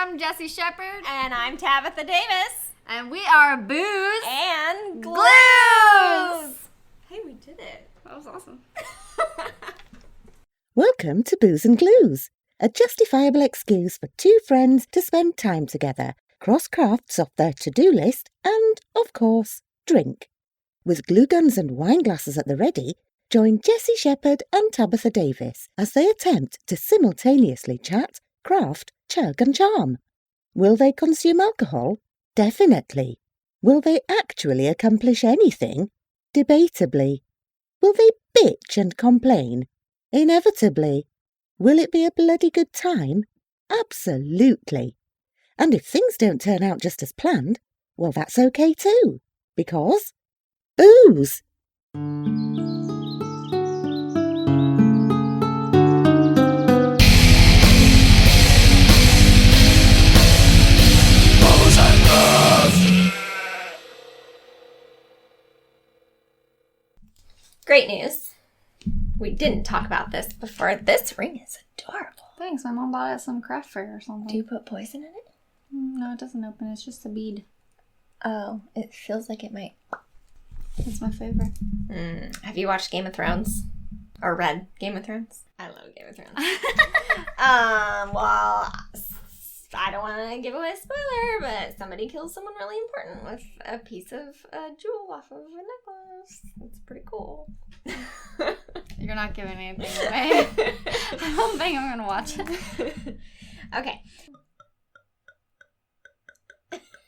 I'm Jessye Shepherd. And I'm Tabitha Davis. And we are Booze And Glues. Hey, we did it. That was awesome. Welcome to Booze and Glues, a justifiable excuse for two friends to spend time together, cross crafts off their to-do list, and, of course, drink. With glue guns and wine glasses at the ready, join Jessye Shepherd and Tabitha Davis as they attempt to simultaneously chat, craft, chug and charm. Will they consume alcohol? Definitely. Will they actually accomplish anything? Debatably. Will they bitch and complain? Inevitably. Will it be a bloody good time? Absolutely. And if things don't turn out just as planned, well, that's okay too. Because booze. Great news. We didn't talk about this before. This ring is adorable. Thanks. My mom bought it at some craft fair or something. Do you put poison in it? No, it doesn't open. It's just a bead. Oh, it feels like it might. It's my favorite. Have you watched Game of Thrones? Or read Game of Thrones? I love Game of Thrones. Well, I don't want to give away a spoiler, but somebody kills someone really important with a piece of a jewel off of a necklace. It's pretty cool. You're not giving anything away. I don't think I'm going to watch it. Okay.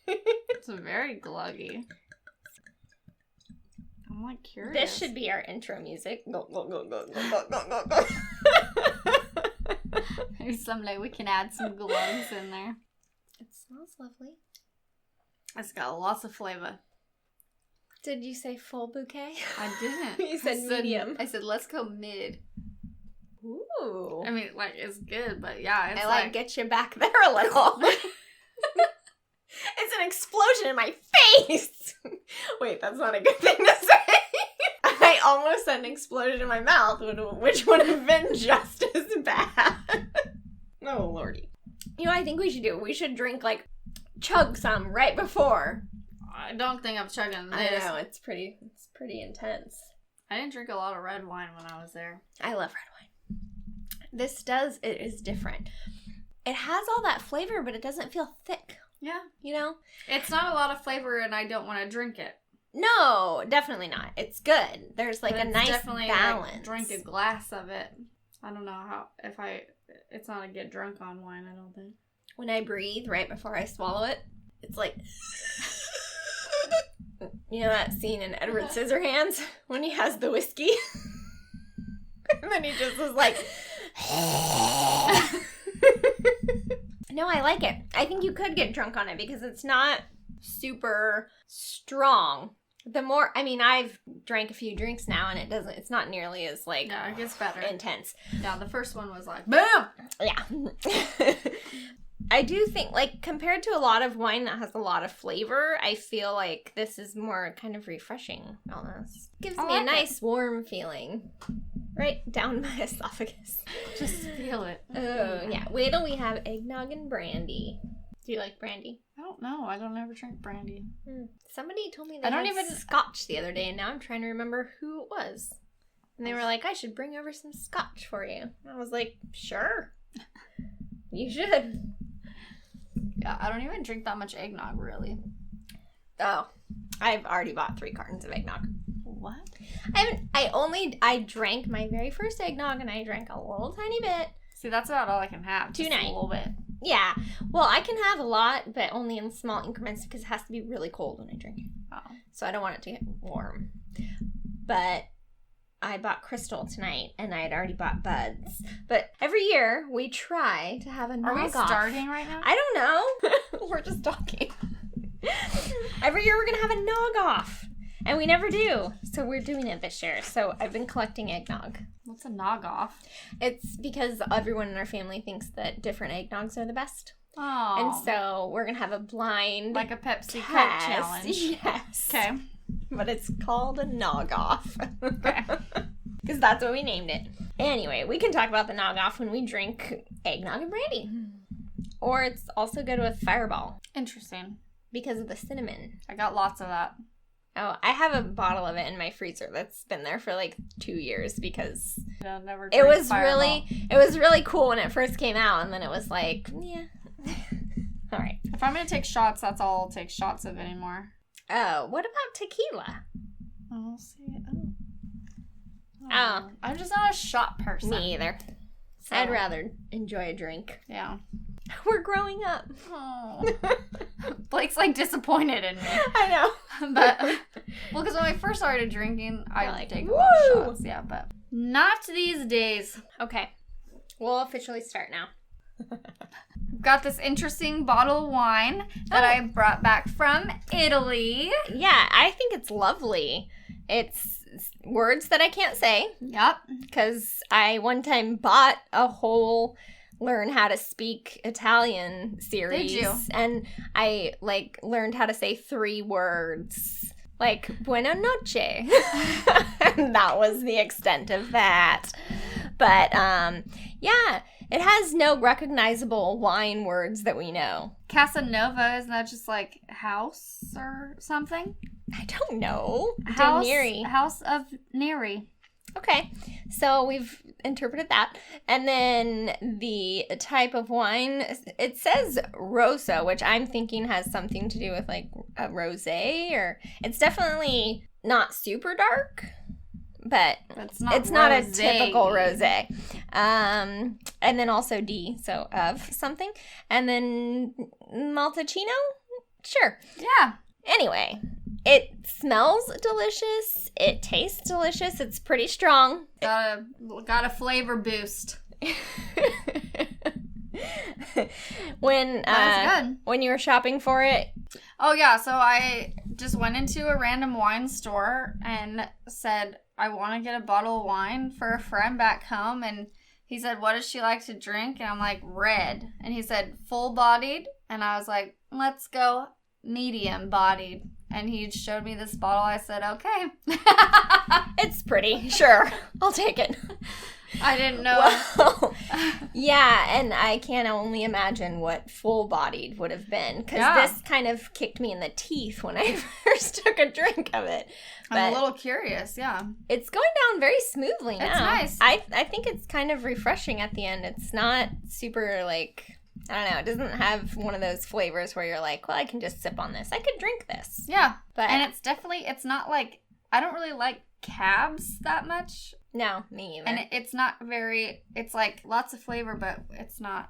It's very gluggy. I'm like curious. This should be our intro music. Go, go, go, go, go, go, go, go, go. Maybe someday we can add some gloves in there. It smells lovely. It's got lots of flavor. Did you say full bouquet? I didn't. You said medium. I said let's go mid. Ooh. I mean, like, it's good, but yeah, it's I like get you back there a little. It's an explosion in my face. Wait, that's not a good thing to say. I almost said an explosion in my mouth, which would have been just as bad. Oh, lordy. You know what I think we should do? We should drink, like, chug some right before. I don't think I'm chugging this. I know, it's pretty intense. I didn't drink a lot of red wine when I was there. I love red wine. It is different. It has all that flavor, but it doesn't feel thick. Yeah. You know? It's not a lot of flavor and I don't want to drink it. No, definitely not. It's good. There's like a nice definitely balance. Like, drink a glass of it. I don't know it's not a get drunk on wine, I don't think. When I breathe right before I swallow it, it's like, you know that scene in Edward Scissorhands when he has the whiskey? And then he just is like, no, I like it. I think you could get drunk on it because it's not super strong. I've drank a few drinks now and it's not nearly as like, yeah, it gets better. Intense. Yeah, the first one was like, boom! Yeah. I do think, like, compared to a lot of wine that has a lot of flavor, I feel like this is more kind of refreshing, almost. Gives me a nice warm feeling. Right down my esophagus. Just feel it. Oh, yeah. Wait till we have eggnog and brandy. Do you like brandy? I don't know. I don't ever drink brandy. Somebody told me they had scotch the other day, and now I'm trying to remember who it was. And they were like, I should bring over some scotch for you. And I was like, sure. You should. Yeah, I don't even drink that much eggnog, really. Oh, I've already bought 3 cartons of eggnog. What? I drank my very first eggnog and I drank a little tiny bit. See, that's about all I can have. Tonight. A little bit. Yeah. Well, I can have a lot, but only in small increments because it has to be really cold when I drink it. Oh. So I don't want it to get warm. But I bought Crystal tonight and I had already bought Buds. But every year we try to have a nog-off. Are we starting right now? I don't know. We're just talking. Every year we're going to have a nog-off. And we never do. So we're doing it this year. So I've been collecting eggnog. What's a nog-off? It's because everyone in our family thinks that different eggnogs are the best. Oh. And so we're going to have a blind like a Pepsi test. Coke challenge. Yes. Okay. But it's called a nog-off. Okay. Because that's what we named it. Anyway, we can talk about the nog-off when we drink eggnog and brandy. or it's also good with Fireball Interesting. because of the cinnamon. I got lots of that. Oh, I have a bottle of it in my freezer that's been there for like 2 years because I'll never it drink was Fireball. really cool when it first came out, and then it was like, yeah. All right. If I'm going to take shots, that's all I'll take shots of anymore. Oh, what about tequila? Oh, see. Oh. I'm just not a shot person. Me either. So, I'd rather enjoy a drink. Yeah. We're growing up. Oh. Blake's like disappointed in me. I know. But, well, because when I first started drinking, I You're would like, take a lot of woo! shots. Yeah, but not these days. Okay. We'll officially start now. Got this interesting bottle of wine that I brought back from Italy. Yeah, I think it's lovely. It's words that I can't say Yep. because I one time bought a whole Learn How to Speak Italian series. Did you? And I learned how to say 3 words. Like, buona noche. And that was the extent of that. But, yeah, it has no recognizable wine words that we know. Casanova, isn't that just like house or something? I don't know. House of Neri. Okay, so we've interpreted that. And then the type of wine, it says Rosso, which I'm thinking has something to do with like a rosé, or it's definitely not super dark, but it's not a rosé. typical rosé. And then also D, so of something. And then Maltacino? Sure. Yeah. Anyway, it smells delicious. It tastes delicious. It's pretty strong. Got a flavor boost. When That's good. when you were shopping for it, Oh yeah, so I just went into a random wine store and said I want to get a bottle of wine for a friend back home, and he said, "What does she like to drink?" And I'm like, "Red." And he said, "Full-bodied?" And I was like, "Let's go medium-bodied." And he showed me this bottle. I said, "Okay." it's pretty. Sure, I'll take it. I didn't know. Well, yeah, and I can only imagine what full-bodied would have been, because this kind of kicked me in the teeth when I first took a drink of it. But I'm a little curious, yeah. it's going down very smoothly now. It's nice. I think it's kind of refreshing at the end. It's not super, like, I don't know, it doesn't have one of those flavors where you're like, well, I can just sip on this. I could drink this. Yeah, But and it's not like, I don't really like cabs that much. no, me either. And it's not very, it's like lots of flavor, but it's not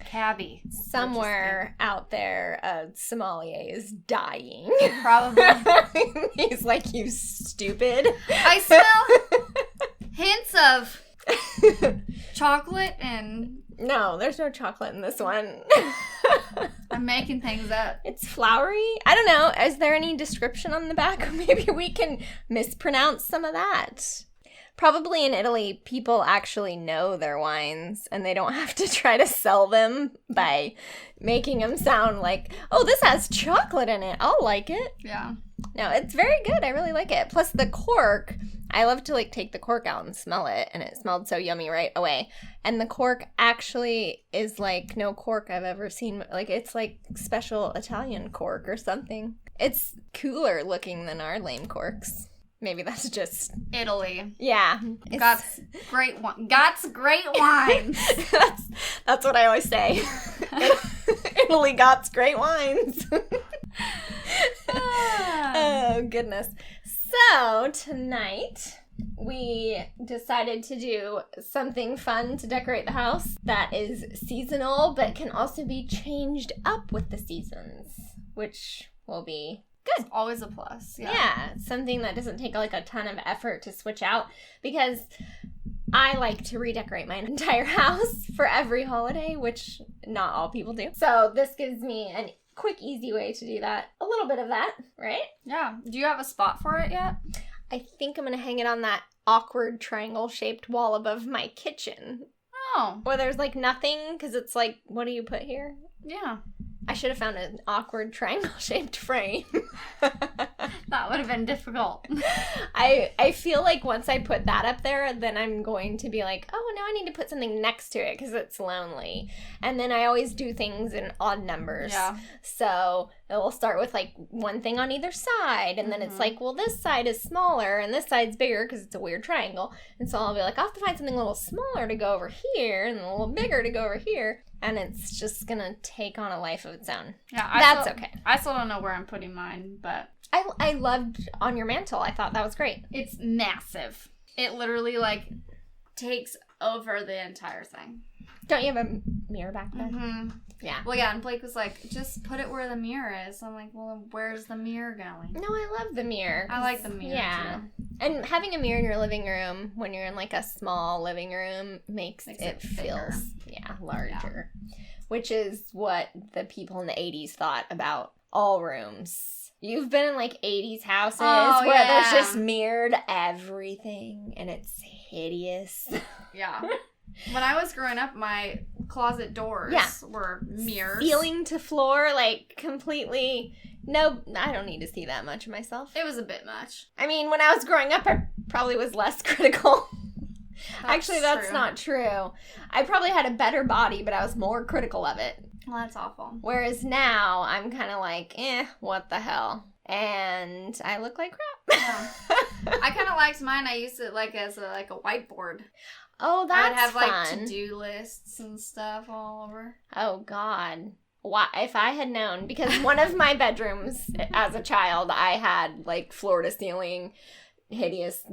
cabby. Somewhere out there, a sommelier is dying. Probably. He's like, you stupid. I smell hints of chocolate, and No, there's no chocolate in this one. I'm making things up. It's flowery. I don't know. Is there any description on the back? Maybe we can mispronounce some of that. Probably in Italy, people actually know their wines, and they don't have to try to sell them by making them sound like, oh, this has chocolate in it. I'll like it. Yeah. No, it's very good. I really like it. Plus the cork, I love to like take the cork out and smell it, and it smelled so yummy right away. And the cork actually is like no cork I've ever seen. Like it's like special Italian cork or something. It's cooler looking than our lame corks. Maybe that's just Italy. yeah. Got's great wine. Got's great wines. that's what I always say. Italy got's great wines. Oh goodness. So tonight we decided to do something fun to decorate the house that is seasonal but can also be changed up with the seasons, which will be good. Always a plus. Yeah, something that doesn't take like a ton of effort to switch out, because I like to redecorate my entire house for every holiday, which not all people do. So this gives me a quick, easy way to do that. A little bit of that, right? Yeah. Do you have a spot for it yet? I think I'm going to hang it on that awkward triangle-shaped wall above my kitchen. Oh. Where there's like nothing, because it's like, what do you put here? Yeah. I should have found an awkward triangle-shaped frame. That would have been difficult. I feel like once I put that up there, then I'm going to be like, oh, now I need to put something next to it because it's lonely. And then I always do things in odd numbers. Yeah. So it will start with like one thing on either side. And then it's like, well, this side is smaller and this side's bigger because it's a weird triangle. And so I'll be like, I'll have to find something a little smaller to go over here and a little bigger to go over here. And it's just going to take on a life of its own. Yeah, That's okay. I still don't know where I'm putting mine, but... I loved On Your Mantle. I thought that was great. It's massive. It literally, like, takes over the entire thing. Don't you have a mirror back there? Mm-hmm. Yeah. Well, yeah, and Blake was like, just put it where the mirror is. I'm like, well, where's the mirror going? No, I love the mirror. I like the mirror, too. And having a mirror in your living room when you're in, like, a small living room makes it feels, larger. Yeah. Which is what the people in the 80s thought about all rooms. You've been in, like, 80s houses where there's just mirrored everything, and it's hideous. Yeah. When I was growing up, my closet doors were mirrors. Ceiling to floor, like, completely... No, I don't need to see that much of myself. It was a bit much. I mean, when I was growing up, I probably was less critical. Actually, that's true. not true. I probably had a better body, but I was more critical of it. Well, that's awful. Whereas now, I'm kind of like, what the hell? And I look like crap. Yeah. I kind of liked mine. I used it like as a whiteboard. Oh, that's I'd have fun. like to-do lists and stuff all over. Oh, God. Why, if I had known, because one of my bedrooms as a child, I had like floor to ceiling, hideous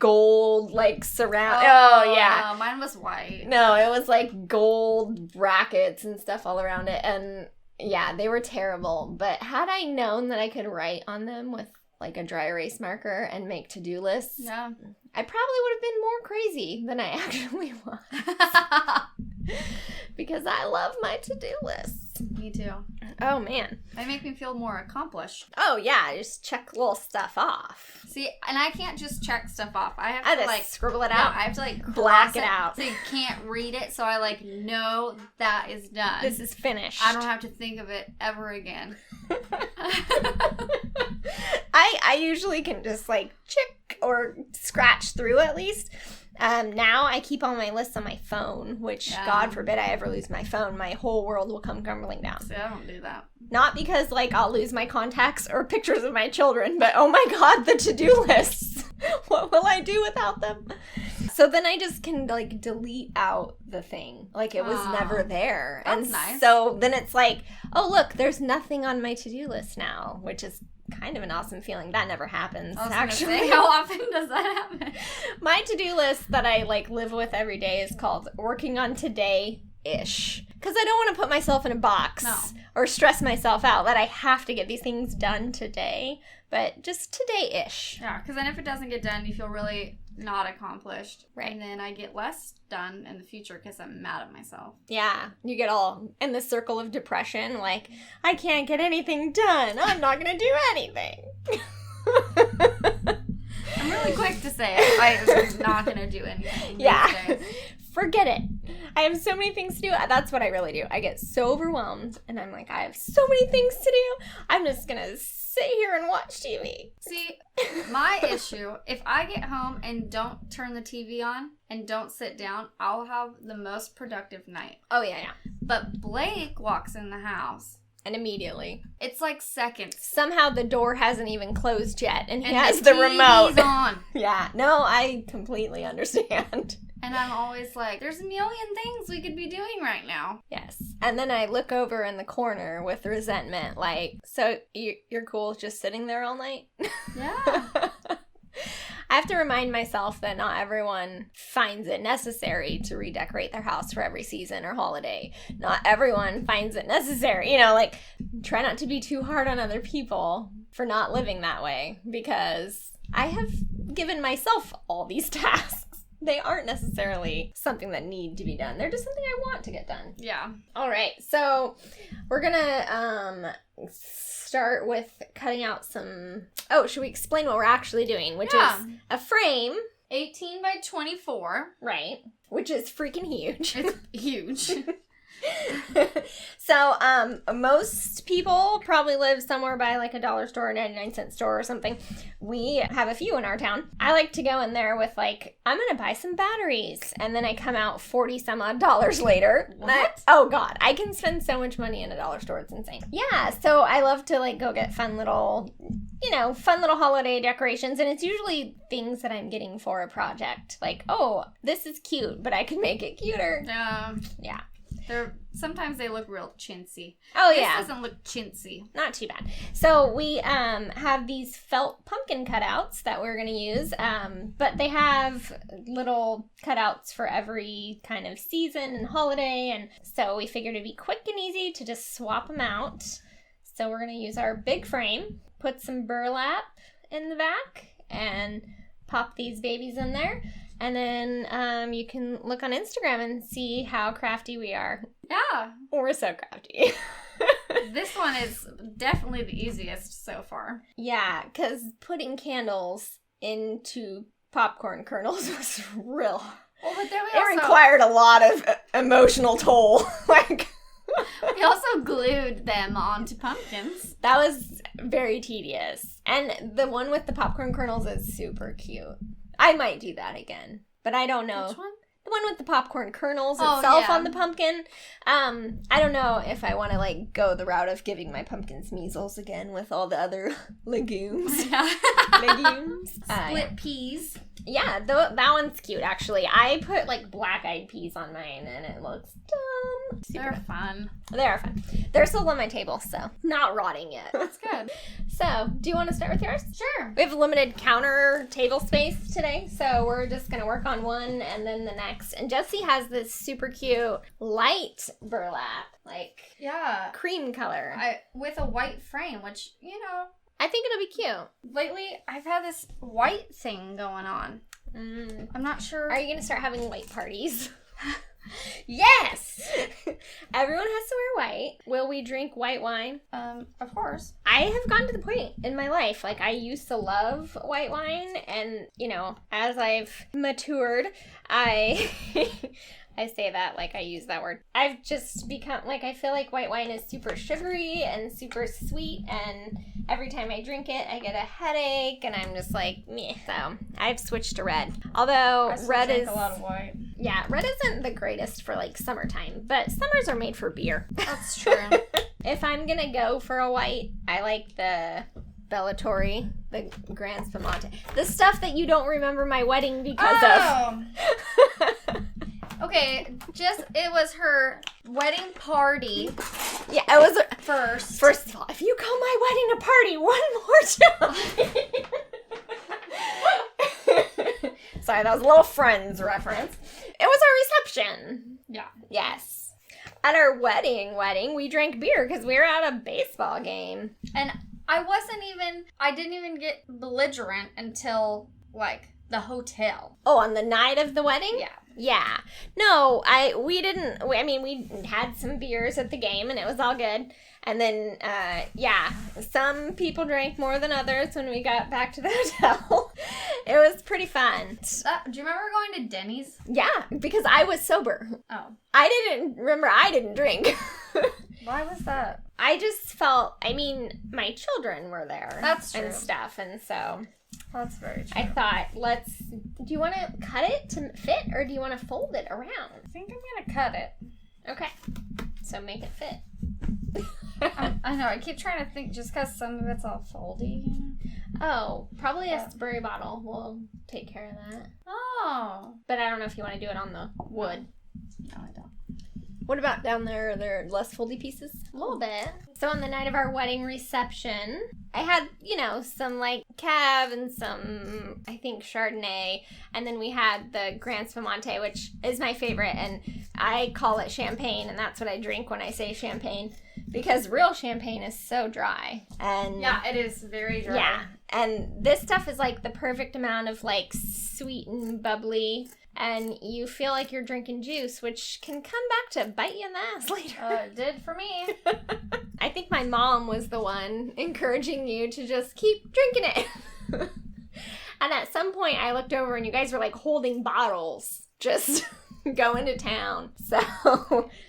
gold, like surround. Oh, yeah. Mine was white. No, it was like gold brackets and stuff all around it. And yeah, they were terrible. But had I known that I could write on them with like a dry erase marker and make to-do lists, yeah, I probably would have been more crazy than I actually was. Because I love my to-do lists. Me too. Oh, man. They make me feel more accomplished. Oh, yeah. Just check little stuff off. See, and I can't just check stuff off. I have to, like... scribble it out. I have to, like... Black it out. So you can't read it, so I, like, know that is done. This is finished. I don't have to think of it ever again. I usually can just, like, check or scratch through at least. Now I keep all my lists on my phone, which, God forbid I ever lose my phone. My whole world will come crumbling down. See, I don't do that. Not because, like, I'll lose my contacts or pictures of my children, but, oh my God, the to-do lists. What will I do without them? So then I just can, like, delete out the thing. Like, it was never there. That's and nice. So then it's like, oh, look, there's nothing on my to-do list now, which is kind of an awesome feeling. That never happens, actually. Say, how often does that happen? My to-do list that I, like, live with every day is called Working on Today-ish. Because I don't want to put myself in a box or stress myself out that I have to get these things done today, but just today-ish. Yeah, because then if it doesn't get done, you feel really not accomplished. Right. And then I get less done in the future because I'm mad at myself. Yeah, you get all in the circle of depression, like, I can't get anything done. I'm not going to do anything. I'm really quick to say it. I'm not going to do anything. Yeah. Forget it. I have so many things to do. That's what I really do. I get so overwhelmed, and I'm like, I have so many things to do. I'm just going to sit here and watch TV. See, my issue, if I get home and don't turn the TV on and don't sit down, I'll have the most productive night. Oh, yeah. But Blake walks in the house. And immediately. It's like seconds. Somehow the door hasn't even closed yet, and he and has the remote. TV's on. Yeah. No, I completely understand. And I'm always like, there's a million things we could be doing right now. Yes. And then I look over in the corner with resentment, like, so you're cool with just sitting there all night? Yeah. I have to remind myself that not everyone finds it necessary to redecorate their house for every season or holiday. Not everyone finds it necessary. You know, like, try not to be too hard on other people for not living that way, because I have given myself all these tasks. They aren't necessarily something that need to be done. They're just something I want to get done. Yeah. All right. So we're going to start with cutting out some... Oh, should we explain what we're actually doing? Which is a frame. 18 by 24. Right. Which is freaking huge. It's huge. So, most people probably live somewhere by like a dollar store or 99-cent store or something. We have a few in our town. I like to go in there with like, I'm going to buy some batteries. And then I come out $40 some odd later. What? Oh God, I can spend so much money in a dollar store. It's insane. Yeah. So I love to like go get fun little holiday decorations. And it's usually things that I'm getting for a project. Like, oh, this is cute, but I can make it cuter. Yeah. Sometimes they look real chintzy. Oh, this yeah. This doesn't look chintzy. Not too bad. So we have these felt pumpkin cutouts that we're going to use, but they have little cutouts for every kind of season and holiday, and so we figured it'd be quick and easy to just swap them out. So we're going to use our big frame, put some burlap in the back, and pop these babies in there. And then you can look on Instagram and see how crafty we are. Yeah. We're so crafty. This one is definitely the easiest so far. Yeah, because putting candles into popcorn kernels was real. Well, but then It required a lot of emotional toll. We also glued them onto pumpkins. That was very tedious. And the one with the popcorn kernels is super cute. I might do that again, but I don't know. Which one? The one with the popcorn kernels Oh, itself yeah. on the pumpkin. I don't know if I want to like go the route of giving my pumpkins measles again with all the other legumes. Legumes. Split peas. Yeah, that one's cute actually. I put like black-eyed peas on mine and it looks dumb. They're fun. They're fun. They're still on my table, so not rotting yet. That's good. So, do you want to start with yours? Sure. We have limited counter table space today, so we're just going to work on one and then the next. And Jessye has this super cute light burlap, like cream color. With a white frame, which, I think it'll be cute. lately I've had this white thing going on. I'm not sure. Are you going to start having white parties? Yes! Everyone has to wear white. Will we drink white wine? Of course. I have gotten to the point in my life, like I used to love white wine, and as I've matured, I say that like I use that word. I've just become like, I feel like white wine is super sugary and super sweet, and every time I drink it I get a headache and I'm just like meh. So I've switched to red. Although red is a lot of white. Yeah, red isn't the greatest for like summertime, but summers are made for beer. That's true. If I'm gonna go for a white, I like the Bellatori, the Grand Spumante. The stuff that you don't remember my wedding because of. Okay, it was her wedding party. Yeah, it was first. First of all, if you call my wedding a party one more time. Sorry, that was a little Friends reference. It was our reception. Yeah. Yes. At our wedding, we drank beer because we were at a baseball game. And I didn't even get belligerent until, like, the hotel. Oh, on the night of the wedding? Yeah. Yeah. No, we had some beers at the game and it was all good. And then, some people drank more than others when we got back to the hotel. It was pretty fun. Do you remember going to Denny's? Yeah, because I was sober. Oh. I didn't drink. Why was that? I just felt, my children were there. That's true. And stuff, and so... That's very true. I thought, do you want to cut it to fit, or do you want to fold it around? I think I'm going to cut it. Okay. So make it fit. I know, I keep trying to think just because some of it's all foldy. Oh, probably a spray bottle will take care of that. Oh. But I don't know if you want to do it on the wood. No, I don't. What about down there? Are there less foldy pieces? A little bit. So on the night of our wedding reception, I had, some like Cab and some, I think, Chardonnay. And then we had the Grand Spumante, which is my favorite. And I call it champagne. And that's what I drink when I say champagne. Because real champagne is so dry. And yeah, it is very dry. Yeah. And this stuff is like the perfect amount of like sweet and bubbly. And you feel like you're drinking juice, which can come back to bite you in the ass later. It did for me. I think my mom was the one encouraging you to just keep drinking it. And at some point I looked over and you guys were like holding bottles. Just going to town. So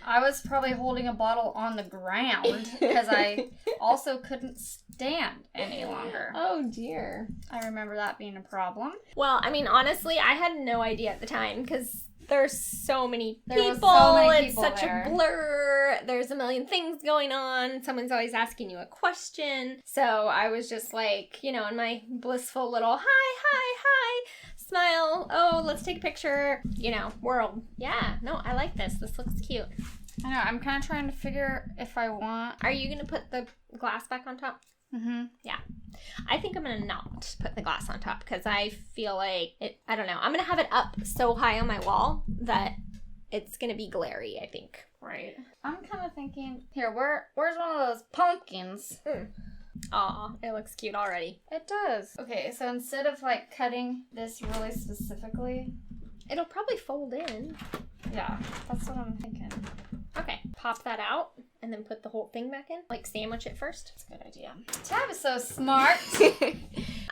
I was probably holding a bottle on the ground because I also couldn't stand any longer. Oh, dear. I remember that being a problem. Well, I mean, honestly, I had no idea at the time because there's so many people. It's such a blur. There's a million things going on. Someone's always asking you a question. So I was just like, you know, in my blissful little hi, smile. Oh, let's take a picture, you know, world. Yeah, no, I like this. This looks cute. I know. I'm kind of trying to figure if I want. Are you going to put the glass back on top? Mm-hmm. Yeah. I think I'm going to not put the glass on top because I feel like it, I don't know. I'm going to have it up so high on my wall that it's going to be glary, I think. Right. I'm kind of thinking, here, where's one of those pumpkins? Aw, it looks cute already. It does. Okay, so instead of like cutting this really specifically, it'll probably fold in. Yeah, that's what I'm thinking. Okay, pop that out and then put the whole thing back in. Like sandwich it first. That's a good idea. Tab is so smart.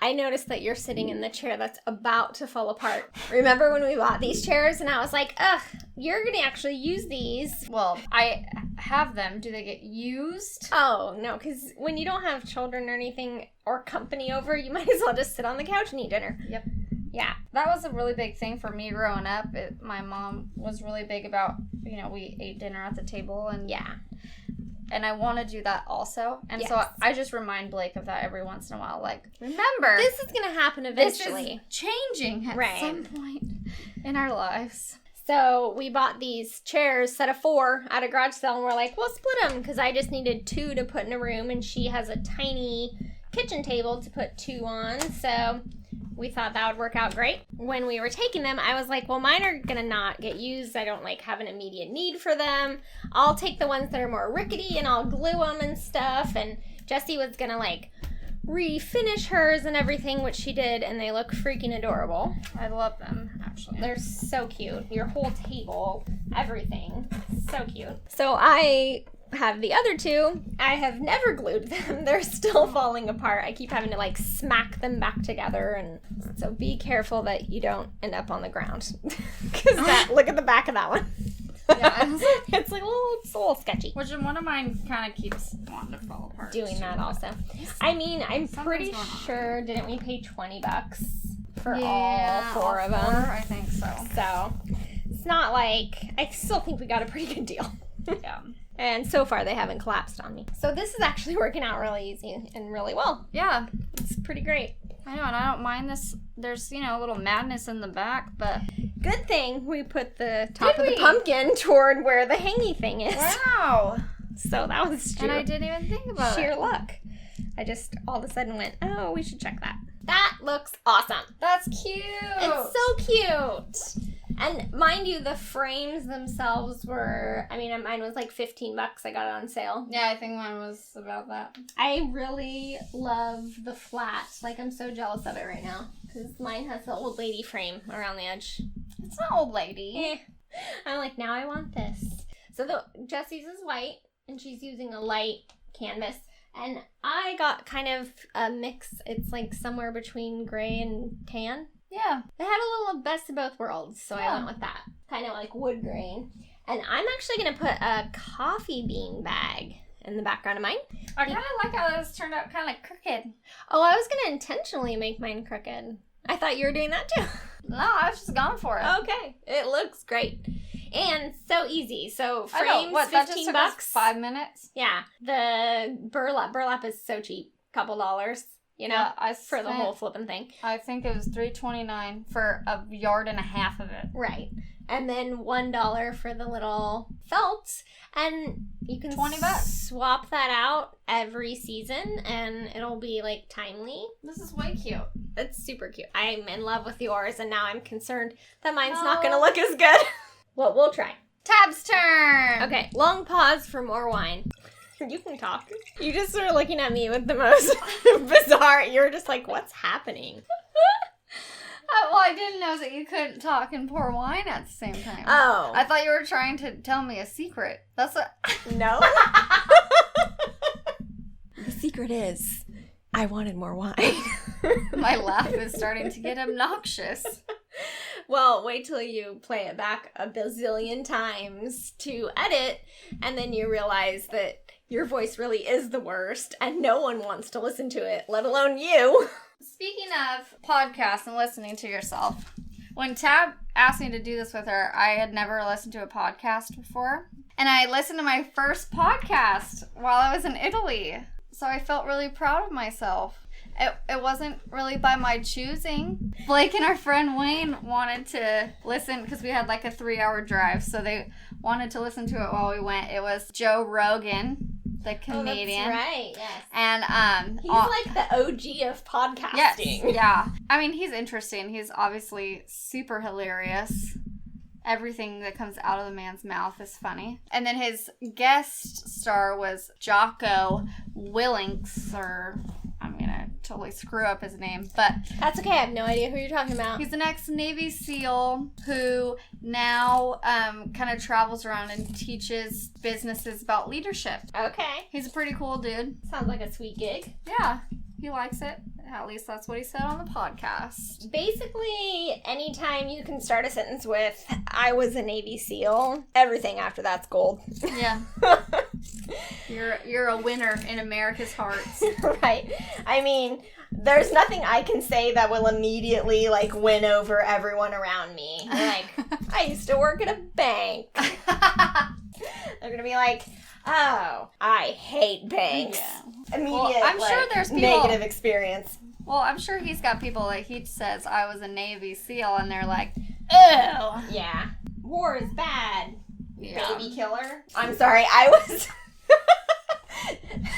I noticed that you're sitting in the chair that's about to fall apart. Remember when we bought these chairs and I was like, ugh, you're going to actually use these. Well, I have them. Do they get used? Oh, no, because when you don't have children or anything or company over, you might as well just sit on the couch and eat dinner. Yep. Yeah. That was a really big thing for me growing up. My mom was really big about, you know, we ate dinner at the table and yeah. And I want to do that also. And yes. so I just remind Blake of that every once in a while. Like, remember, this is going to happen eventually. This is changing at some point in our lives. So we bought these chairs, set of 4 at a garage sale, and we're like, we'll split them because I just needed 2 to put in a room, and she has a tiny kitchen table to put 2 on. So we thought that would work out great. When we were taking them, I was like, well, mine are gonna not get used. I don't like have an immediate need for them. I'll take the ones that are more rickety and I'll glue them and stuff. And Jessye was gonna like refinish hers and everything, which she did, and they look freaking adorable. I love them, actually. They're so cute. Your whole table, everything, so cute. So I have the other 2. I have never glued them. They're still falling apart. I keep having to like smack them back together, and so be careful that you don't end up on the ground. Because look at the back of that one. Yeah, it's like it's a little sketchy. Which one of mine kind of keeps wanting to fall apart. Doing that also. I mean, I'm pretty sure, didn't we pay $20 for all 4 of them? I think so. So it's not like, I still think we got a pretty good deal. Yeah. And so far, they haven't collapsed on me. So this is actually working out really easy and really well. Yeah. It's pretty great. I know, and I don't mind this. There's, you know, a little madness in the back, but... Good thing we put the top of the pumpkin toward where the hangy thing is. Wow. So that was and I didn't even think about sheer luck. I just all of a sudden went, oh, we should check that. That looks awesome. That's cute. It's so cute. And mind you, the frames themselves were, I mean, mine was like $15. I got it on sale. Yeah, I think mine was about that. I really love the flat. Like, I'm so jealous of it right now. Because mine has the old lady frame around the edge. It's not old lady. I'm like, now I want this. So Jessye's is white, and she's using a light canvas. And I got kind of a mix. It's like somewhere between gray and tan. Yeah. It had a little best of both worlds, so I went with that. Kind of like wood grain. And I'm actually going to put a coffee bean bag in the background of mine. I kind of like how this turned out kind of like crooked. Oh, I was going to intentionally make mine crooked. I thought you were doing that too. No, I was just going for it. Okay. It looks great. And so easy. So frames, I know. What, that just took us $15. 5 minutes? Yeah. The burlap is so cheap. Couple dollars. You know, for the whole flipping thing. I think it was $3.29 for a yard and a half of it. Right. And then $1 for the little felt. And you can $20. Swap that out every season and it'll be like timely. This is way cute. It's super cute. I'm in love with yours and now I'm concerned that mine's not going to look as good. Well, we'll try. Tab's turn. Okay, long pause for more wine. You can talk. You just were looking at me with the most bizarre, you're just like, what's happening? Well, I didn't know that you couldn't talk and pour wine at the same time. Oh. I thought you were trying to tell me a secret. That's what... No. The secret is, I wanted more wine. My laugh is starting to get obnoxious. Well, wait till you play it back a bazillion times to edit, and then you realize that your voice really is the worst, and no one wants to listen to it, let alone you. Speaking of podcasts and listening to yourself, when Tab asked me to do this with her, I had never listened to a podcast before. And I listened to my first podcast while I was in Italy. So I felt really proud of myself. It wasn't really by my choosing. Blake and our friend Wayne wanted to listen because we had like a 3-hour drive. So they wanted to listen to it while we went. It was Joe Rogan, the comedian. Oh, that's right, yes. And he's like the OG of podcasting. Yes, yeah. I mean, he's interesting. He's obviously super hilarious. Everything that comes out of the man's mouth is funny. And then his guest star was Jocko Willinks, or I'm going to totally screw up his name, but that's okay. I have no idea who you're talking about. He's an ex-Navy SEAL who now kind of travels around and teaches businesses about leadership. Okay. He's a pretty cool dude. Sounds like a sweet gig. Yeah, he likes it. At least that's what he said on the podcast. Basically, anytime you can start a sentence with, I was a Navy SEAL, everything after that's gold. Yeah. You're a winner in America's hearts. Right. I mean, there's nothing I can say that will immediately, like, win over everyone around me. Like, I used to work at a bank. They're gonna be like, oh, I hate banks. Yeah. Immediate, well, I'm sure there's people, negative experience. Well, I'm sure he's got people like he says, I was a Navy SEAL, and they're like, ew. Yeah. War is bad, yeah. Baby killer. I'm sorry, I was...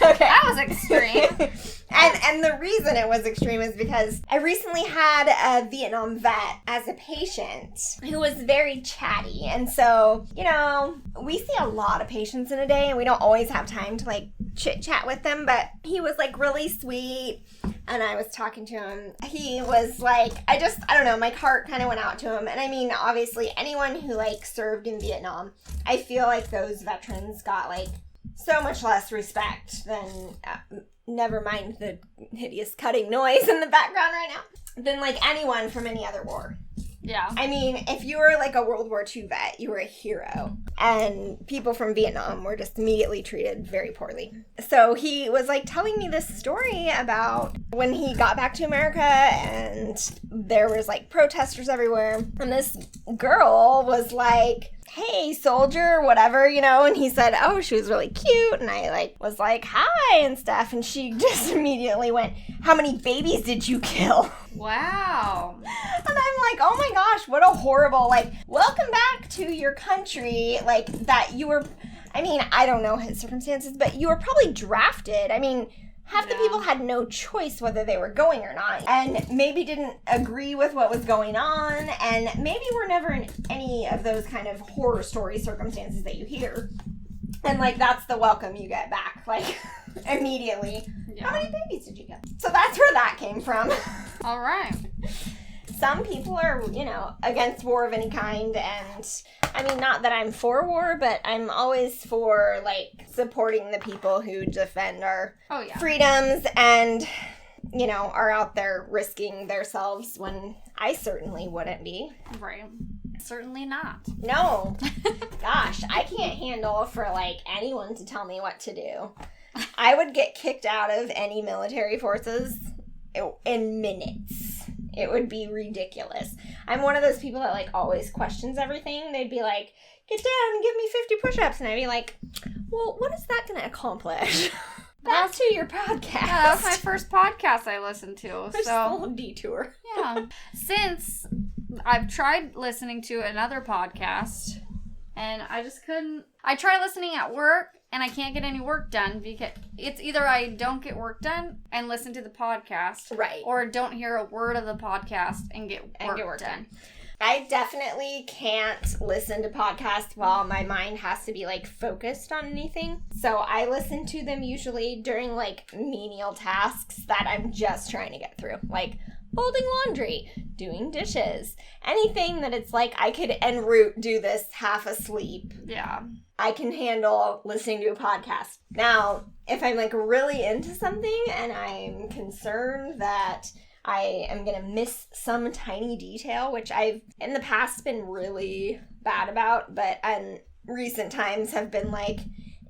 Okay. That was extreme. And the reason it was extreme is because I recently had a Vietnam vet as a patient who was very chatty. And so, you know, we see a lot of patients in a day and we don't always have time to like chit chat with them, but he was like really sweet. And I was talking to him. He was like, I don't know, my heart kind of went out to him. And I mean, obviously anyone who like served in Vietnam, I feel like those veterans got like so much less respect than, never mind the hideous cutting noise in the background right now, than like anyone from any other war. Yeah. I mean, if you were like a World War II vet, you were a hero. And people from Vietnam were just immediately treated very poorly. So he was like telling me this story about when he got back to America and there was like protesters everywhere. And this girl was like, hey, soldier, whatever, you know, and he said, oh, she was really cute, and I, like, was like, hi, and stuff, and she just immediately went, how many babies did you kill? Wow. And I'm like, oh my gosh, what a horrible, like, welcome back to your country, like, that you were, I mean, I don't know his circumstances, but you were probably drafted. I mean, half the people had no choice whether they were going or not, and maybe didn't agree with what was going on, and maybe were never in any of those kind of horror story circumstances that you hear. And, like, that's the welcome you get back, like, immediately. Yeah. How many babies did you get? So that's where that came from. All right. Some people are, you know, against war of any kind, and I mean, not that I'm for war, but I'm always for, like, supporting the people who defend our freedoms and, you know, are out there risking themselves when I certainly wouldn't be. Right. Certainly not. No. Gosh, I can't handle for, like, anyone to tell me what to do. I would get kicked out of any military forces in minutes. It would be ridiculous. I'm one of those people that, like, always questions everything. They'd be like, get down and give me 50 push-ups. And I'd be like, well, what is that going to accomplish? Back to your podcast. Yeah, that was my first podcast I listened to. There's a little detour. Yeah. Since I've tried listening to another podcast, and I just couldn't. I try listening at work, and I can't get any work done because it's either I don't get work done and listen to the podcast, right, or don't hear a word of the podcast and get work done. I definitely can't listen to podcasts while my mind has to be, like, focused on anything. So I listen to them usually during, like, menial tasks that I'm just trying to get through. Like, folding laundry, doing dishes, anything that it's like I could en route do this half asleep. Yeah. I can handle listening to a podcast. Now, if I'm, like, really into something and I'm concerned that I am going to miss some tiny detail, which I've in the past been really bad about, but in recent times have been like,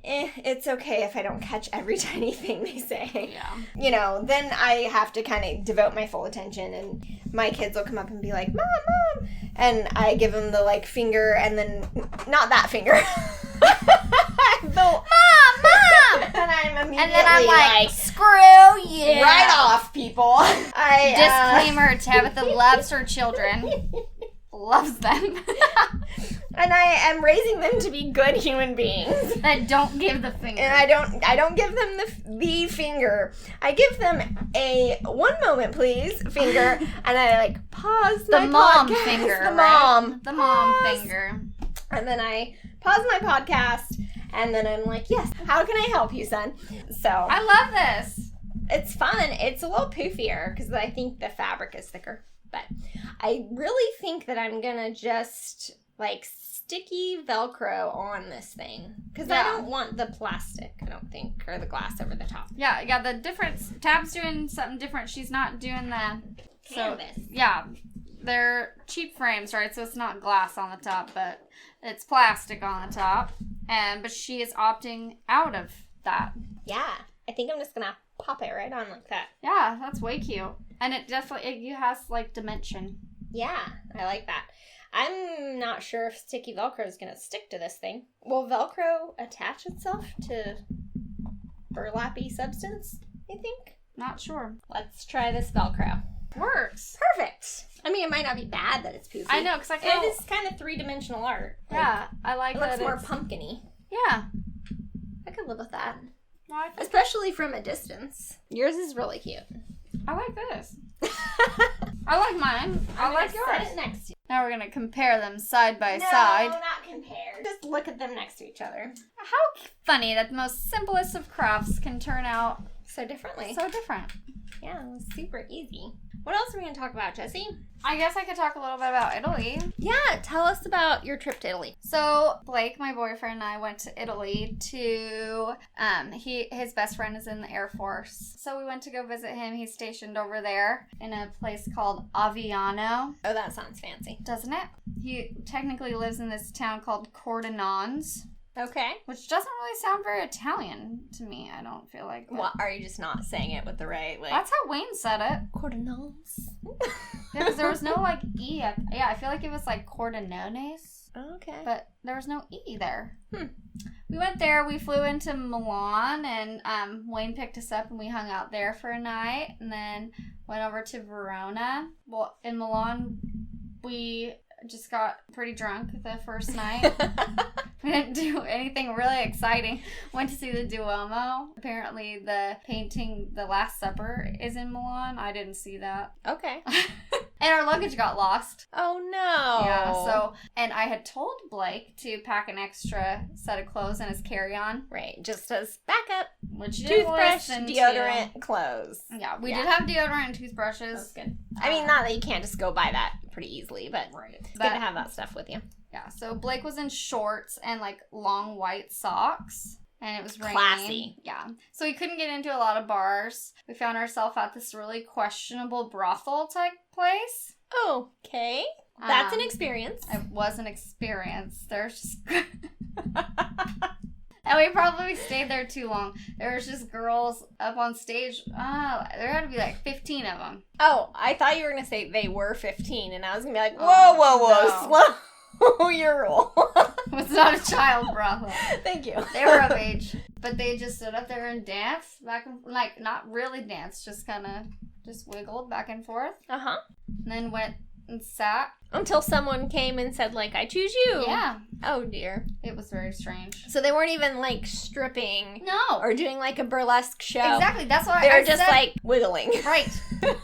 it's okay if I don't catch every tiny thing they say. Yeah. You know, then I have to kind of devote my full attention, and my kids will come up and be like, Mom, Mom! And I give them the, like, finger, and then, not that finger. Mom! And I'm immediately And then I'm like, screw you! right off, people. Disclaimer, Tabitha loves her children. Loves them. And I am raising them to be good human beings. That don't give the finger. And I don't give them the finger. I give them a 1 moment, please, finger, and I like pause the my mom podcast. finger. The right? mom. The mom Pause. finger. And then I pause my podcast, and then I'm like, yes, how can I help you, son? So I love this. it's fun. It's a little poofier because I think the fabric is thicker. But I really think that I'm going to just like sticky Velcro on this thing because I don't want the plastic, I don't think, or the glass over the top. Yeah, the difference. Tab's doing something different. She's not doing the Canvas. Yeah, they're cheap frames, right? So it's not glass on the top, but it's plastic on the top. But she is opting out of that. Yeah, I think I'm just going to pop it right on like that. Yeah, that's way cute. And it definitely has like dimension. Yeah, I like that. I'm not sure if sticky Velcro is going to stick to this thing. Will Velcro attach itself to burlappy substance, you think? Not sure. Let's try this Velcro. Works. Perfect. I mean, it might not be bad that it's poofy. I know, because I It kind is kind of three-dimensional art. Yeah, I like It that. looks more it's- pumpkin-y. Yeah. I could live with that. No, I Especially from a distance. Yours is really cute. like this. I like mine. I like Set yours. it next to you. Now we're going to compare them side by side. No, not compare. Just look at them next to each other. How funny that the most simplest of crafts can turn out So differently. so different. Yeah, it was super easy. What else are we going to talk about, Jessye? I guess I could talk a little bit about Italy. Yeah, tell us about your trip to Italy. So Blake, my boyfriend, and I went to Italy to his best friend is in the Air Force. So we went to go visit him. He's stationed over there in a place called Aviano. Oh, that sounds fancy. Doesn't it? He technically lives in this town called Cordonans, Okay. which doesn't really sound very Italian to me. I don't feel like that. What, are you just not saying it with the right, like... That's how Wayne said it. Cordonals? Because there was no, like, E. Yeah, I feel like it was, like, Cordonones. Okay. But there was no E there. Hmm. We went there. We flew into Milan, and Wayne picked us up, and we hung out there for a night, and then went over to Verona. Well, in Milan, we just got pretty drunk the first night. We didn't do anything really exciting. Went to see the Duomo. Apparently, the painting The Last Supper is in Milan. I didn't see that. Okay. And our luggage got lost. Oh, no. Yeah, so, and I had told Blake to pack an extra set of clothes in his carry-on, Right, just as backup. which he didn't Toothbrush, listen to. deodorant, clothes. Yeah, we Yeah. did have deodorant and toothbrushes. That's good. I mean, not that you can't just go buy that pretty easily, but Right. it's good to have that stuff with you. Yeah, so Blake was in shorts and, like, long white socks. And it was raining. Classy. Yeah. So we couldn't get into a lot of bars. We found ourselves at this really questionable brothel type place. Okay. That's an Um, experience. It was an experience. There's just... And we probably stayed there too long. There was just girls up on stage. There had to be like 15 of them. Oh, I thought you were going to say they were 15, and I was going to be like, Oh, whoa, slow your roll. It's not a child brothel. Thank you. They were of age. But they just stood up there and danced back and like not really danced, just kind of just wiggled back and forth. Uh-huh. And then went and sat. Until someone came and said, like, I choose you. Yeah. Oh, dear. It was very strange. So they weren't even, like, stripping No. or doing, like, a burlesque show. Exactly. That's why They I were just, said, like, wiggling. right.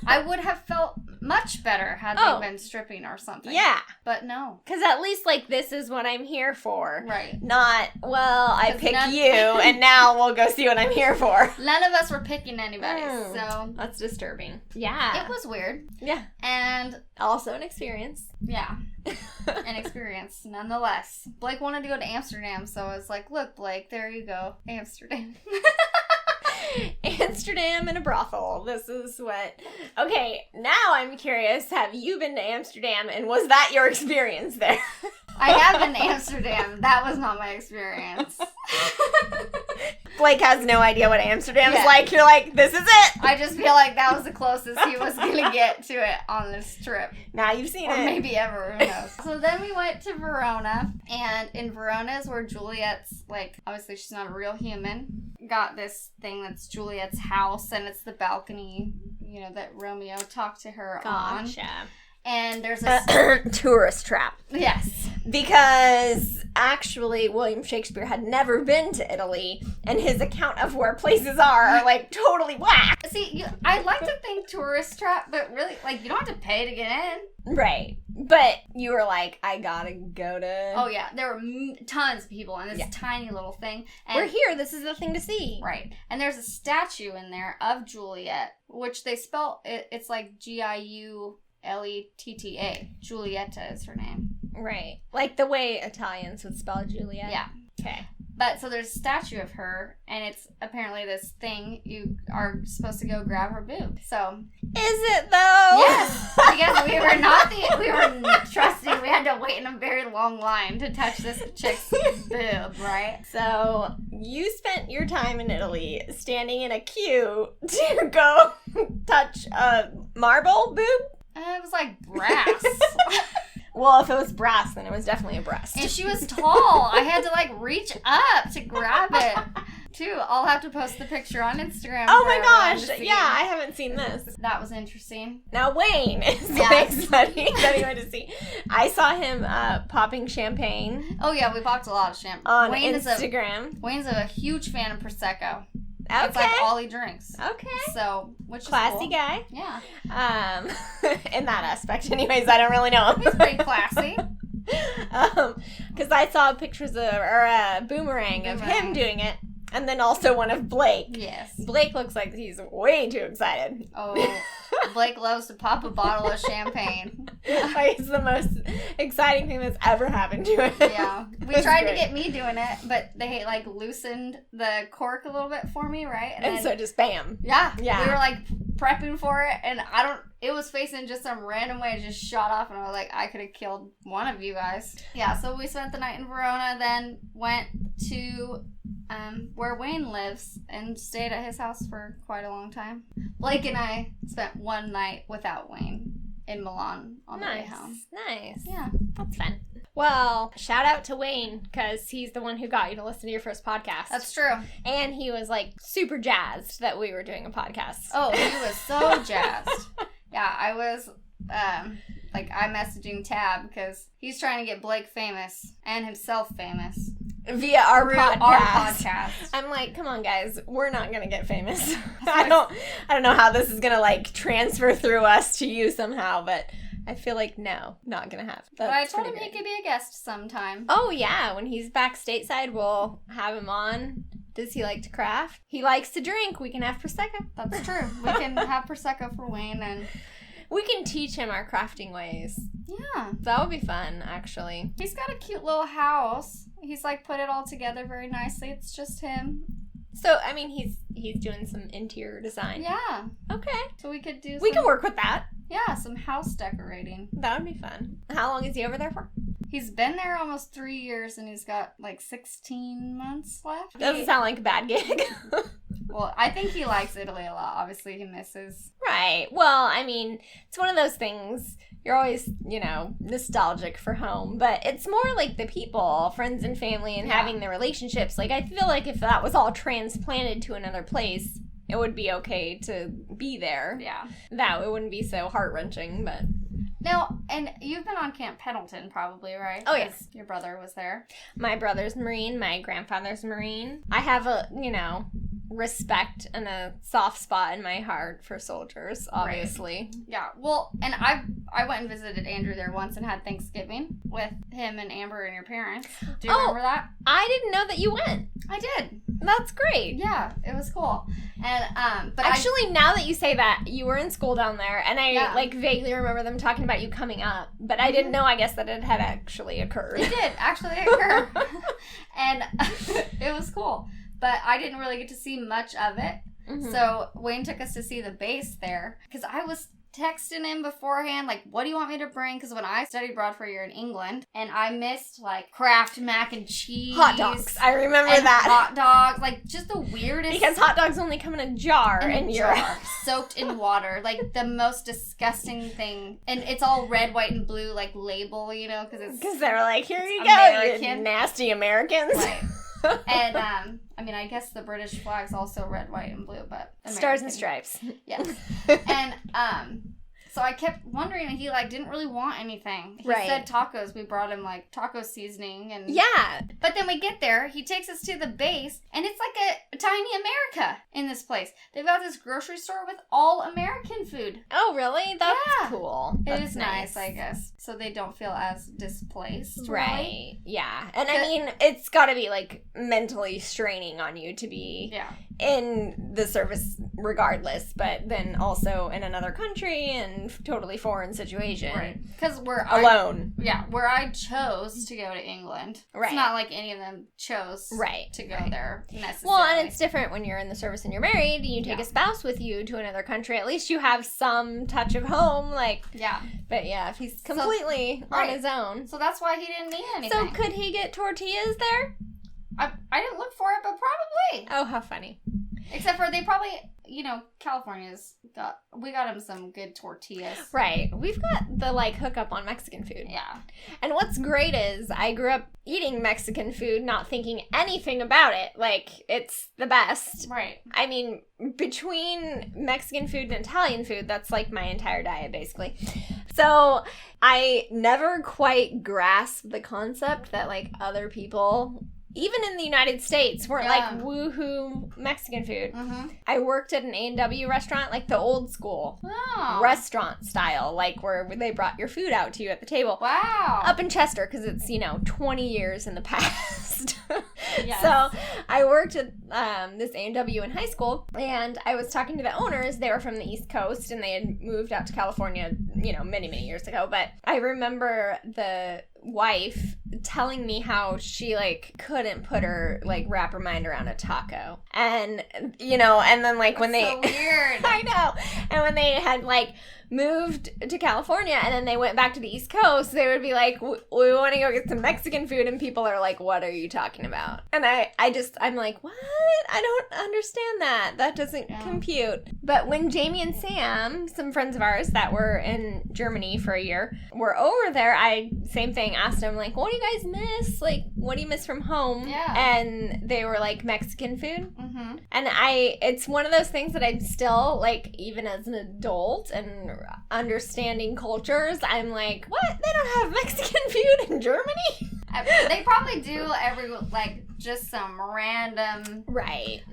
I would have felt much better had Oh. they been stripping or something. Yeah. But no. Because at least, like, this is what I'm here for. Right. Not, well, I 'Cause picked none- you, and now we'll go see what I'm here for. None of us were picking anybody, Mm. so That's disturbing. Yeah. it was weird. Yeah. And Also an experience. yeah, an experience nonetheless. Blake wanted to go to Amsterdam, so I was like, look, Blake, there you go. Amsterdam. Amsterdam and a brothel. This is what... Okay, now I'm curious. Have you been to Amsterdam, and was that your experience there? I have been to Amsterdam. That was not my experience. Blake has no idea what Amsterdam's like. You're like, this is it. I just feel like that was the closest he was going to get to it on this trip. Now you've seen or it. Or maybe ever, who knows. So then we went to Verona, and in Verona is where Juliet's, like, obviously she's not a real human, got this thing that's Juliet's house, and it's the balcony, you know, that Romeo talked to her on. Gotcha. And there's a... tourist trap. Yes. Because actually William Shakespeare had never been to Italy, and his account of where places are like totally whack. See, I like to think tourist trap, but really, like, you don't have to pay to get in. Right. But you were like, I gotta go to... Oh, yeah. There were tons of people in this tiny little thing. And we're here. This is the thing to see. Right. And there's a statue in there of Juliet, which they spell, it's like Giulietta. Giulietta is her name. Right. Like the way Italians would spell Juliet. Yeah. Okay. But so there's a statue of her, and it's apparently this thing you are supposed to go grab her boob. So is it though? Yes, because we were trusting. We had to wait in a very long line to touch this chick's boob, right? So you spent your time in Italy standing in a queue to go touch a marble boob? It was like brass. Well, if it was brass, then it was definitely a breast. And she was tall. I had to, like, reach up to grab it, too. I'll have to post the picture on Instagram. Oh my gosh. Yeah, I haven't seen this. That was interesting. Now, Wayne is next buddy that we went to see. I saw him popping champagne. Oh, yeah, we popped a lot of champagne. On Instagram. Wayne's a huge fan of Prosecco. Okay. It's like all he drinks. Okay. So, which classy is cool. guy. Yeah. In that aspect, anyways, I don't really know him. He's pretty classy. Because I saw pictures of a boomerang of him doing it, and then also one of Blake. Yes. Blake looks like he's way too excited. Oh, Blake loves to pop a bottle of champagne. Like, it's the most exciting thing that's ever happened to him. Yeah. We tried to get me doing it, but they, like, loosened the cork a little bit for me, right? And then, so just bam. Yeah. Yeah. We were, like, prepping for it, and it was facing just some random way, it just shot off, and I was like, I could have killed one of you guys. Yeah, so we spent the night in Verona, then went to where Wayne lives and stayed at his house for quite a long time. Blake and I spent one night without Wayne in Milan on the way home. Nice. Yeah. That's fun. Well, shout out to Wayne, because he's the one who got you to listen to your first podcast. That's true. And he was, like, super jazzed that we were doing a podcast. Oh, he was so jazzed. Yeah, I was, like, iMessaging Tab, because he's trying to get Blake famous and himself famous. Via our podcast. I'm like, come on, guys, we're not gonna get famous. I don't know how this is gonna, like, transfer through us to you somehow, but I feel like no, not gonna happen. But I told him he could be a guest sometime. Oh yeah, when he's back stateside, we'll have him on. Does he like to craft? He likes to drink. We can have Prosecco. That's true. We can have Prosecco for Wayne, and we can teach him our crafting ways. Yeah. That would be fun, actually. He's got a cute little house. He's, like, put it all together very nicely. It's just him. So, I mean, he's doing some interior design. Yeah. Okay. So we could do We can work with that. Yeah, some house decorating. That would be fun. How long is he over there for? He's been there almost 3 years, and he's got, like, 16 months left. Doesn't sound like a bad gig. Well, I think he likes Italy a lot. Obviously, he misses. Right. Well, I mean, it's one of those things. You're always, nostalgic for home. But it's more like the people, friends and family, and having the relationships. Like, I feel like if that was all transplanted to another place, it would be okay to be there. Yeah. That it wouldn't be so heart-wrenching, but... Now, and you've been on Camp Pendleton probably, right? Oh, yes. Your brother was there. My brother's Marine. My grandfather's Marine. I have a, respect and a soft spot in my heart for soldiers, obviously. Right. Yeah. Well, and I went and visited Andrew there once and had Thanksgiving with him and Amber and your parents. Do you remember that? I didn't know that you went. I did. That's great. Yeah, it was cool. And but actually, now that you say that, you were in school down there, and I vaguely remember them talking about you coming up, but I didn't know, I guess, that it had actually occurred. It did actually occur, and it was cool. But I didn't really get to see much of it. Mhm. So Wayne took us to see the base there because I was texting him beforehand, like, what do you want me to bring? Because when I studied abroad for a year in England, and I missed, like, Kraft mac and cheese. Hot dogs. I remember and that. hot dogs. Like, just the weirdest. Because hot dogs only come in a jar in Europe. Soaked in water. Like, the most disgusting thing. And it's all red, white, and blue, like, label, you know, because they were like, here you American. go, you nasty Americans. Right. And, I mean, I guess the British flag's also red, white, and blue, but American. Stars and stripes. Yes. And, so I kept wondering, and he, like, didn't really want anything. He said tacos. We brought him, like, taco seasoning. And Yeah. But then we get there, he takes us to the base, and it's like a tiny America in this place. They've got this grocery store with all American food. Oh, really? That's Yeah. cool. That's It is nice, I guess. So they don't feel as displaced. Right. Really. Yeah. And I mean, it's got to be, like, mentally straining on you to be in the service regardless, but then also in another country and totally foreign situation. Right. Because we're alone. where I chose to go to England. Right. It's not like any of them chose to go there necessarily. Well, and it's different when you're in the service and you're married and you take a spouse with you to another country. At least you have some touch of home, like. Yeah. But yeah, if he's completely on his own. So that's why he didn't need anything. So could he get tortillas there? I didn't look for it, but probably. Oh, how funny. Except for they probably, you know, we got him some good tortillas. Right. We've got the, like, hookup on Mexican food. Yeah. And what's great is I grew up eating Mexican food, not thinking anything about it. Like, it's the best. Right. I mean, between Mexican food and Italian food, that's, like, my entire diet, basically. So I never quite grasped the concept that, like, other people, even in the United States, weren't like woohoo Mexican food. Mm-hmm. I worked at an A&W restaurant, like the old school restaurant style, like where they brought your food out to you at the table. Wow. Up in Chester, because it's, 20 years in the past. Yes. So I worked at this A&W in high school, and I was talking to the owners. They were from the East Coast, and they had moved out to California, many, many years ago. But I remember the wife telling me how she, like, couldn't put her, like, wrap her mind around a taco. And, and then, like, when they... so weird. I know. And when they had, like, moved to California and then they went back to the East Coast, they would be like, we want to go get some Mexican food, and people are like, what are you talking about? And I'm like, what? I don't understand that. That doesn't compute. But when Jamie and Sam, some friends of ours that were in Germany for a year, were over there, same thing, asked them, like, what do you guys miss? Like, what do you miss from home? Yeah. And they were like, Mexican food. Mm-hmm. And it's one of those things that I'm still, like, even as an adult and understanding cultures, I'm like, what? They don't have Mexican food in Germany? They probably do just some random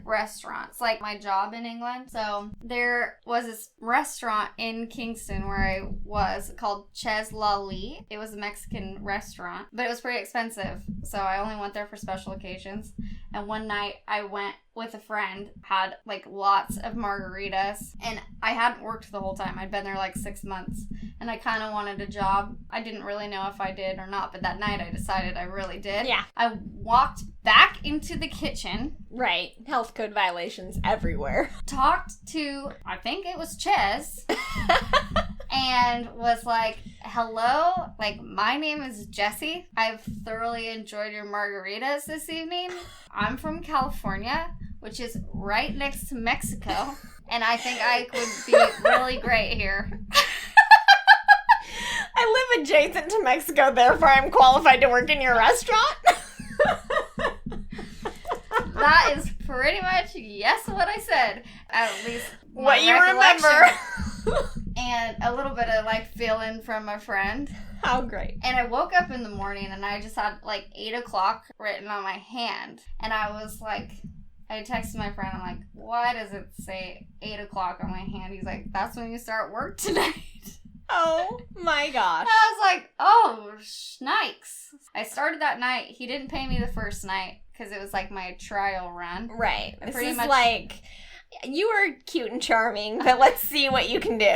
restaurants. Like my job in England. So there was this restaurant in Kingston where I was called Ches La Lee. It was a Mexican restaurant, but it was pretty expensive. So I only went there for special occasions. And one night I went with a friend, had like lots of margaritas, and I hadn't worked the whole time. I'd been there like 6 months, and I kind of wanted a job. I didn't really know if I did or not, but that night I decided I really did. Yeah. I walked back into the kitchen. Right. Health code violations everywhere. Talked to, I think it was Ches, and was like, hello, like, my name is Jessye. I've thoroughly enjoyed your margaritas this evening. I'm from California, which is right next to Mexico, and I think I could be really great here. I live adjacent to Mexico, therefore I'm qualified to work in your restaurant. That is pretty much, what I said. At least what you remember. And a little bit of, like, fill-in from a friend. How great. And I woke up in the morning and I just had, like, 8 o'clock written on my hand. And I was like, I texted my friend, I'm like, why does it say 8 o'clock on my hand? He's like, that's when you start work tonight. Oh my gosh. And I was like, oh, shnikes. I started that night. He didn't pay me the first night because it was like my trial run. Right. This pretty is much like, you are cute and charming, but let's see what you can do.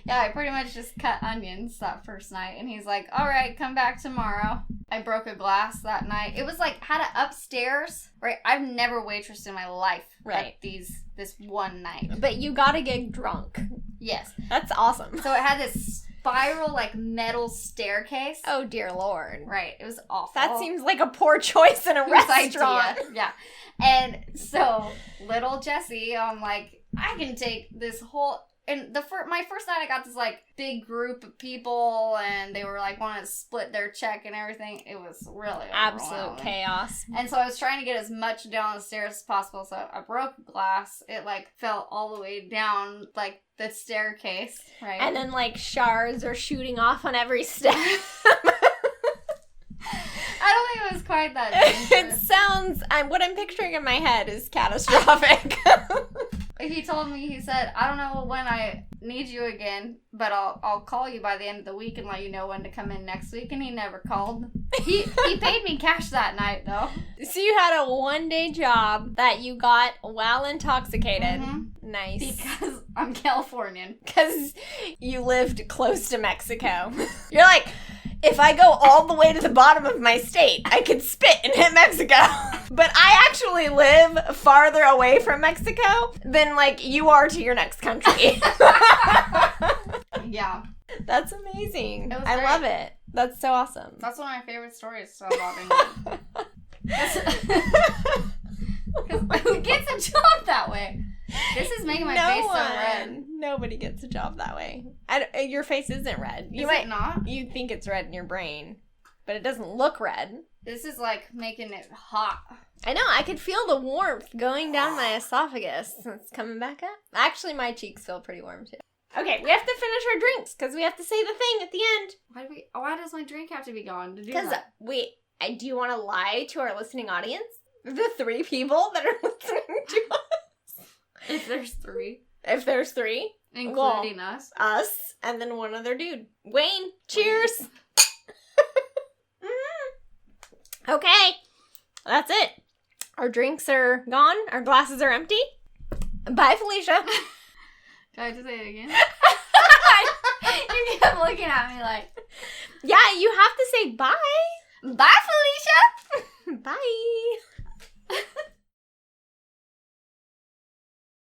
Yeah, I pretty much just cut onions that first night. And he's like, all right, come back tomorrow. I broke a glass that night. It was like, had it upstairs, right? I've never waitressed in my life. Right. At this one night. But you gotta get drunk. Yes. That's awesome. So it had this spiral, like, metal staircase. Oh, dear Lord. Right. It was awful. That seems like a poor choice in a Whose restaurant. idea? Yeah. And so, little Jessye, I'm like, I can take this whole... And my first night, I got this, like, big group of people, and they were, like, wanting to split their check and everything. It was really Absolute chaos. And so I was trying to get as much down the stairs as possible, so I broke a glass. It, like, fell all the way down, like, the staircase, right? And then, like, shards are shooting off on every step. I don't think it was quite that It dangerous. sounds... what I'm picturing in my head is catastrophic. He told me, he said, I don't know when I need you again, but I'll call you by the end of the week and let you know when to come in next week. And he never called. He paid me cash that night, though. So you had a one-day job that you got while intoxicated. Mm-hmm. Nice. Because I'm Californian. Because you lived close to Mexico. You're like, if I go all the way to the bottom of my state, I could spit and hit Mexico. But I actually live farther away from Mexico than, like, you are to your next country. Yeah. That's amazing. It was I great. love it. That's so awesome. That's one of my favorite stories about England. Because who gets a job that way? This is making my face so red. Nobody gets a job that way. Your face isn't red. Is it not? You think it's red in your brain, but it doesn't look red. This is like making it hot. I know. I could feel the warmth going down my esophagus. It's coming back up. Actually, my cheeks feel pretty warm too. Okay, we have to finish our drinks because we have to say the thing at the end. Why does my drink have to be gone to do Because that? wait, do you want to lie to our listening audience? The 3 people that are listening to us. If there's 3. If there's 3. Including us. Us, and then one other dude. Wayne, cheers! Okay, that's it. Our drinks are gone. Our glasses are empty. Bye, Felicia. Do I have to say it again? You kept looking at me like... Yeah, you have to say bye. Bye, Felicia! Bye.